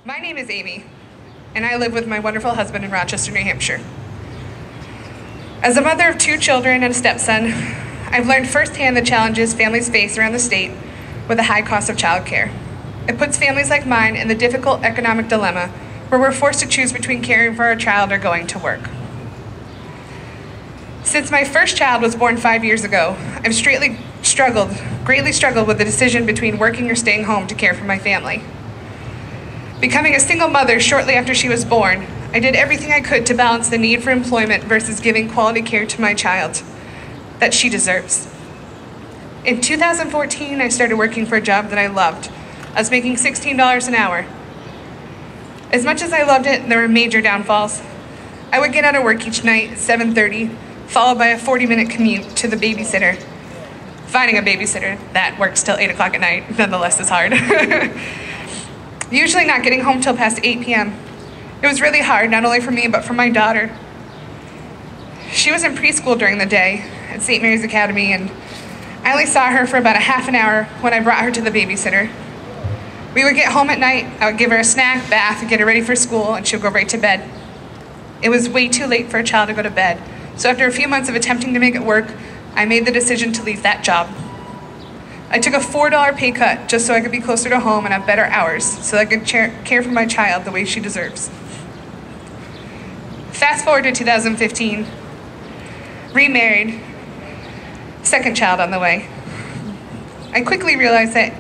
My name is Amy, and I live with my wonderful husband in Rochester, New Hampshire. As a mother of 2 children and a stepson, I've learned firsthand the challenges families face around the state with the high cost of childcare. It puts families like mine in the difficult economic dilemma where we're forced to choose between caring for our child or going to work. Since my first child was born 5 years ago, I've greatly struggled with the decision between working or staying home to care for my family. Becoming a single mother shortly after she was born, I did everything I could to balance the need for employment versus giving quality care to my child that she deserves. In 2014, I started working for a job that I loved. I was making $16 an hour. As much as I loved it, there were major downfalls. I would get out of work each night at 7:30, followed by a 40-minute commute to the babysitter. Finding a babysitter that works till 8 o'clock at night, nonetheless, is hard. Usually not getting home till past 8 p.m. It was really hard, not only for me, but for my daughter. She was in preschool during the day at St. Mary's Academy, and I only saw her for about a half an hour when I brought her to the babysitter. We would get home at night, I would give her a snack, bath, and get her ready for school, and she would go right to bed. It was way too late for a child to go to bed, so after a few months of attempting to make it work, I made the decision to leave that job. I took a $4 pay cut just so I could be closer to home and have better hours so I could care for my child the way she deserves. Fast forward to 2015, remarried, second child on the way. I quickly realized that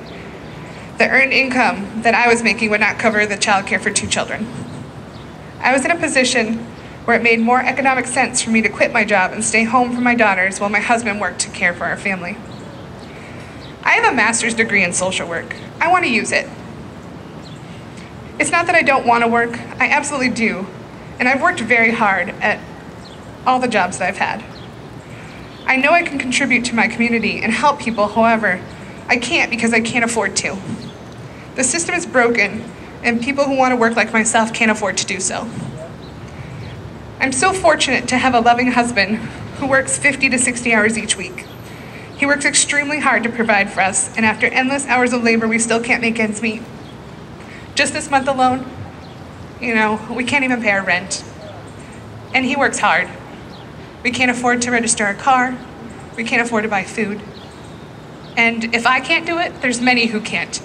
the earned income that I was making would not cover the child care for 2 children. I was in a position where it made more economic sense for me to quit my job and stay home for my daughters while my husband worked to care for our family. I have a master's degree in social work. I want to use it. It's not that I don't want to work, I absolutely do. And I've worked very hard at all the jobs that I've had. I know I can contribute to my community and help people, however, I can't because I can't afford to. The system is broken, and people who want to work like myself can't afford to do so. I'm so fortunate to have a loving husband who works 50 to 60 hours each week. He works extremely hard to provide for us, and after endless hours of labor, we still can't make ends meet. Just this month alone, we can't even pay our rent. And he works hard. We can't afford to register a car. We can't afford to buy food. And if I can't do it, there's many who can't.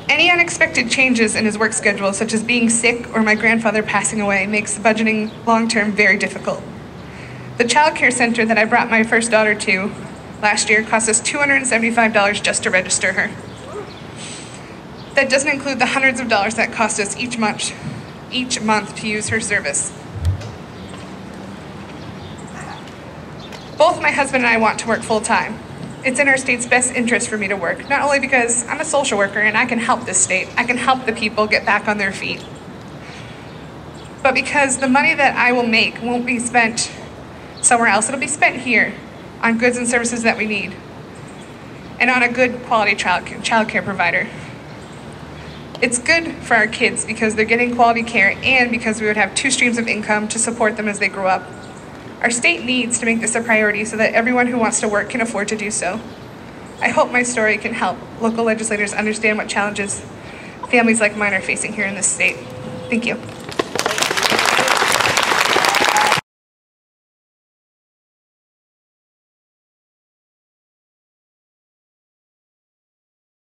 Any unexpected changes in his work schedule, such as being sick or my grandfather passing away, makes budgeting long-term very difficult. The child care center that I brought my first daughter to last year cost us $275 just to register her. That doesn't include the hundreds of dollars that cost us each month to use her service. Both my husband and I want to work full-time. It's in our state's best interest for me to work, not only because I'm a social worker and I can help this state, I can help the people get back on their feet, but because the money that I will make won't be spent somewhere else. It'll be spent here on goods and services that we need and on a good quality child care provider. It's good for our kids because they're getting quality care and because we would have 2 streams of income to support them as they grow up. Our state needs to make this a priority so that everyone who wants to work can afford to do so. I hope my story can help local legislators understand what challenges families like mine are facing here in this state. Thank you.